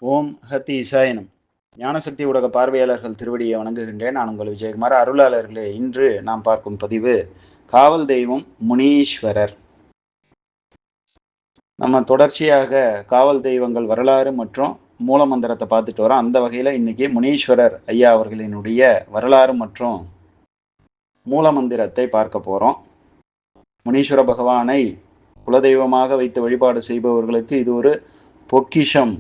ஓம் ஹத்தி இசாயனம். ஞானசக்தி ஊடக பார்வையாளர்கள் திருவடியை வணங்குகின்றேன். நான் உங்கள் விஜயகுமார். அருளாளர்களே, இன்று நாம் பார்க்கும் பதிவு காவல் தெய்வம் முனீஸ்வரர். நம்ம தொடர்ச்சியாக காவல் தெய்வங்கள் வரலாறு மற்றும் மூலமந்திரத்தை பார்த்துட்டு வரோம். அந்த வகையில் இன்னைக்கு முனீஸ்வரர் ஐயா அவர்களினுடைய வரலாறு மற்றும் மூலமந்திரத்தை பார்க்க போகிறோம். முனீஸ்வர பகவானை குலதெய்வமாக வைத்து வழிபாடு செய்பவர்களுக்கு இது ஒரு பொக்கிஷம்.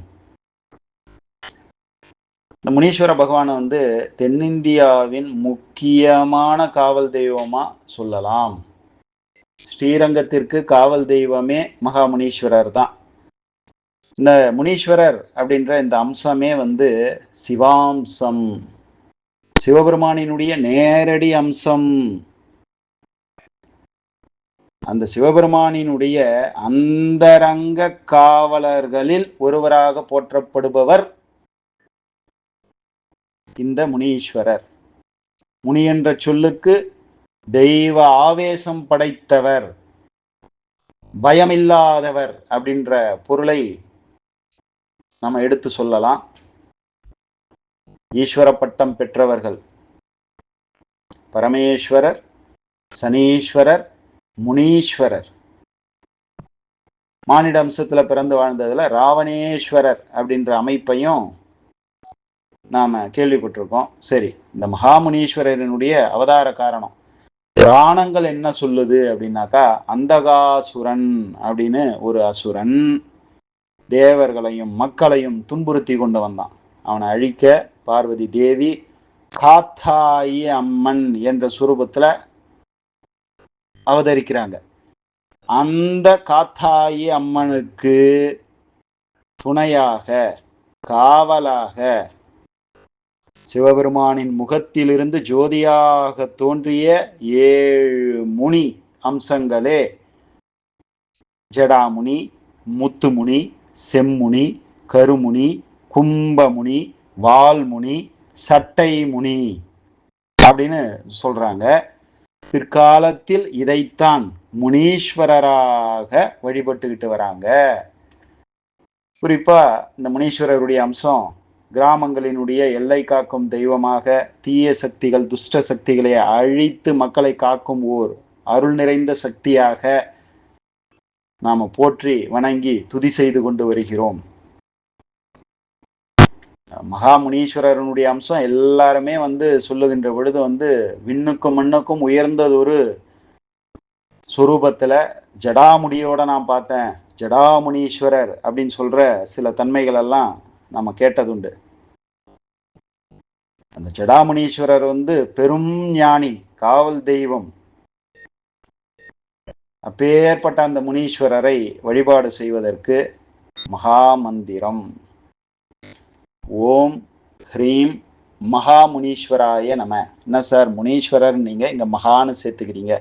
இந்த முனீஸ்வர பகவானை தென்னிந்தியாவின் முக்கியமான காவல் தெய்வமா சொல்லலாம். ஸ்ரீரங்கத்திற்கு காவல் தெய்வமே மகா முனீஸ்வரர் தான். இந்த முனீஸ்வரர் அப்படின்ற இந்த அம்சமே சிவாம்சம், சிவபெருமானினுடைய நேரடி அம்சம். அந்த சிவபெருமானினுடைய அந்தரங்க காவலர்களில் ஒருவராக போற்றப்படுபவர் இந்த முனீஸ்வரர். முனி என்ற சொல்லுக்கு தெய்வ ஆவேசம் படைத்தவர், பயமில்லாதவர் அப்படின்ற பொருளை நம்ம எடுத்து சொல்லலாம். ஈஸ்வர பட்டம் பெற்றவர்கள் பரமேஸ்வரர், சனீஸ்வரர், முனீஸ்வரர். மானிட அம்சத்துல பிறந்து வாழ்ந்ததுல ராவணேஸ்வரர் அப்படின்ற அமைப்பையும் நாம கேள்விப்பட்டிருக்கோம். சரி, இந்த மகாமுனீஸ்வரனுடைய அவதார காரணம் புராணங்கள் என்ன சொல்லுது அப்படின்னாக்கா, அந்தகாசுரன் அப்படின்னு ஒரு அசுரன் தேவர்களையும் மக்களையும் துன்புறுத்தி கொண்டு வந்தான். அவனை அழிக்க பார்வதி தேவி காத்தாயி அம்மன் என்ற சுரூபத்துல அவதரிக்கிறாங்க. அந்த காத்தாயி அம்மனுக்கு துணையாக, காவலாக சிவபெருமானின் முகத்திலிருந்து ஜோதியாக தோன்றிய 7 முனி அம்சங்களே ஜடாமுனி, முத்துமுனி, செம்முனி, கருமுனி, கும்பமுனி, வால்முனி, சட்டை முனி அப்படின்னு சொல்றாங்க. பிற்காலத்தில் இதைத்தான் முனீஸ்வரராக வழிபட்டுக்கிட்டு வராங்க. குறிப்பா இந்த முனீஸ்வரருடைய அம்சம் கிராமங்களினுடைய எல்லை காக்கும் தெய்வமாக, தீய சக்திகள், துஷ்ட சக்திகளை அழித்து மக்களை காக்கும் ஓர் அருள் நிறைந்த சக்தியாக நாம போற்றி வணங்கி துதி செய்து கொண்டு வருகிறோம். மகா முனீஸ்வரனுடைய அம்சம் எல்லாருமே சொல்லுகின்ற பொழுது விண்ணுக்கும் மண்ணுக்கும் உயர்ந்தது ஒரு சுரூபத்துல ஜடாமுடியோட நான் பார்த்தேன், ஜடாமுனீஸ்வரர் அப்படின்னு சொல்ற சில தன்மைகள் எல்லாம் நம்ம கேட்டதுண்டு. அந்த ஜடாமுனீஸ்வரர் பெரும் ஞானி, காவல் தெய்வம். அப்பேற்பட்ட அந்த முனீஸ்வரரை வழிபாடு செய்வதற்கு மகா மந்திரம் ஓம் ஹ்ரீம் மகா முனீஸ்வராய நம. என்ன சார் முனீஸ்வரர் நீங்க இங்க மகான்னு சேர்த்துக்கிறீங்க?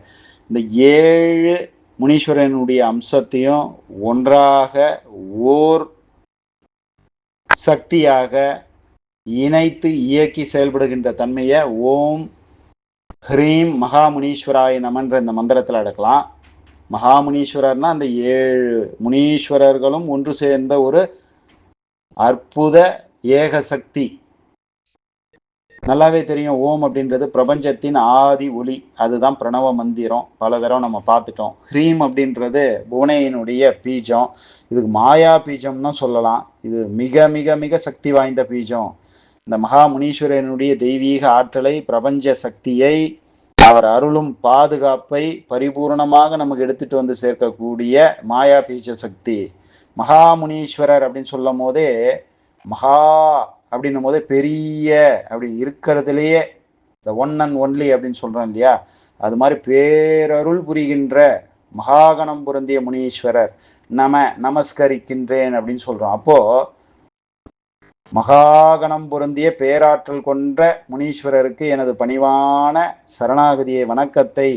இந்த 7 முனீஸ்வரனுடைய அம்சத்தையும் ஒன்றாக ஓர் சக்தியாக இணைத்து இயக்கி செயல்படுகின்ற தன்மையை ஓம் ஹ்ரீம் மகா முனீஸ்வராய நமன்ற இந்த மந்திரத்தில் அடக்கலாம். மகா முனீஸ்வரர்னா அந்த 7 முனீஸ்வரர்களும் ஒன்று சேர்ந்த ஒரு அற்புத ஏக சக்தி. நல்லாவே தெரியும், ஓம் அப்படின்றது பிரபஞ்சத்தின் ஆதி ஒளி, அதுதான் பிரணவ மந்திரம். பல தடவை நம்ம பார்த்துட்டோம். ஹ்ரீம் அப்படின்றது புவனையினுடைய பீஜம். இதுக்கு மாயா பீஜம்னு சொல்லலாம். இது மிக மிக மிக சக்தி வாய்ந்த பீஜம். இந்த மகா முனீஸ்வரனுடைய தெய்வீக ஆற்றலை, பிரபஞ்ச சக்தியை, அவர் அருளும் பாதுகாப்பை பரிபூர்ணமாக நமக்கு எடுத்துட்டு சேர்க்கக்கூடிய மாயா பீஜ சக்தி மகா முனீஸ்வரர் அப்படின்னு சொல்லும் போதே, மகா அப்படின்னும் போதே பெரிய அப்படி இருக்கிறதுலையே இந்த ஒன் அண்ட் ஒன்லி அப்படின்னு சொல்றோம் இல்லையா, அது மாதிரி பேரருள் புரிகின்ற மகாகணம் பொருந்திய முனீஸ்வரர் நமஸ்கரிக்கின்றேன் அப்படின்னு சொல்றோம். அப்போ மகாகணம் பொருந்திய பேராற்றல் கொன்ற முனீஸ்வரருக்கு எனது பணிவான சரணாகதியை, வணக்கத்தை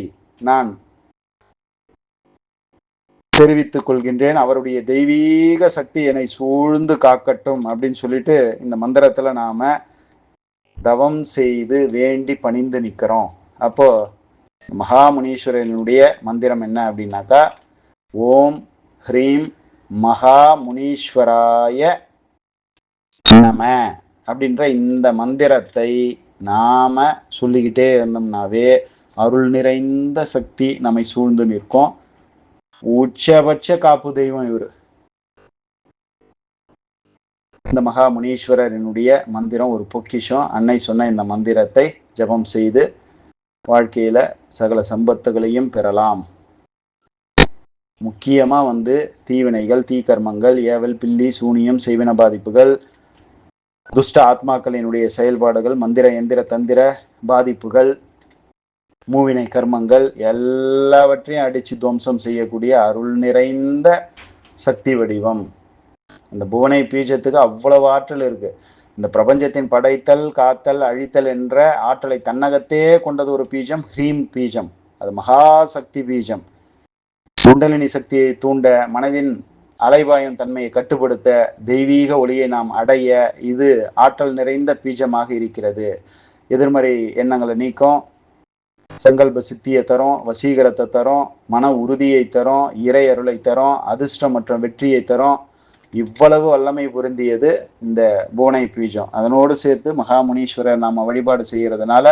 நான் தெரிவித்துக் கொள்கின்றேன். அவருடைய தெய்வீக சக்தி என்னை சூழ்ந்து காக்கட்டும் அப்படின்னு சொல்லிட்டு இந்த மந்திரத்துல நாம தவம் செய்து வேண்டி பணிந்து நிற்கிறோம். அப்போ மகாமுனீஸ்வரனுடைய மந்திரம் என்ன அப்படின்னாக்கா, ஓம் ஹ்ரீம் மகா முனீஸ்வராய நம அப்படின்ற இந்த மந்திரத்தை நாம சொல்லிக்கிட்டே இருந்தோம்னாவே அருள் நிறைந்த சக்தி நம்மை சூழ்ந்து நிற்கும். உச்சபட்ச காப்பு தெய்வம் இவரு. இந்த மகா முனீஸ்வரனுடைய மந்திரம் ஒரு பொக்கிஷம். அன்னை சொன்ன இந்த மந்திரத்தை ஜபம் செய்து வாழ்க்கையில சகல சம்பத்துகளையும் பெறலாம். முக்கியமா தீவினைகள், தீக்கர்மங்கள், ஏவல், பில்லி, சூனியம், செய்வின பாதிப்புகள், துஷ்ட ஆத்மாக்களினுடைய செயல்பாடுகள், மந்திர எந்திர தந்திர பாதிப்புகள், மூவினை கர்மங்கள் எல்லாவற்றையும் அடிச்சு துவம்சம் செய்யக்கூடிய அருள் நிறைந்த சக்தி வடிவம். இந்த புவனை பீஜத்துக்கு அவ்வளவு ஆற்றல் இருக்கு. இந்த பிரபஞ்சத்தின் படைத்தல், காத்தல், அழித்தல் என்ற ஆற்றலை தன்னகத்தே கொண்டது ஒரு பீஜம் ஹ்ரீம் பீஜம். அது மகாசக்தி பீஜம். குண்டலினி சக்தியை தூண்ட, மனதின் அலைபாயும் தன்மையை கட்டுப்படுத்த, தெய்வீக ஒளியை நாம் அடைய இது ஆற்றல் நிறைந்த பீஜமாக இருக்கிறது. எதிர்மறை எண்ணங்களை நீக்கும், சங்கல்ப சித்தியை தரும், வசீகரத்தை தரும், மன உறுதியை தரும், இறை அருளை தரும், அதிர்ஷ்டம் மற்றும் வெற்றியை தரும். இவ்வளவு வல்லமை பொருந்தியது இந்த புவனை பீஜம். அதனோடு சேர்த்து மகாமுனீஸ்வரர் நாம் வழிபாடு செய்கிறதுனால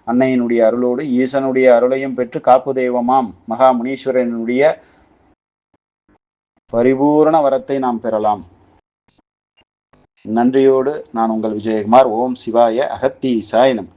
அன்னையினுடைய அருளோடு ஈசனுடைய அருளையும் பெற்று காப்பு தெய்வமாம் மகாமுனீஸ்வரனுடைய பரிபூரண வரத்தை நாம் பெறலாம். நன்றியோடு நான் உங்கள் விஜயகுமார். ஓம் சிவாய அகத்தீசாய நமः.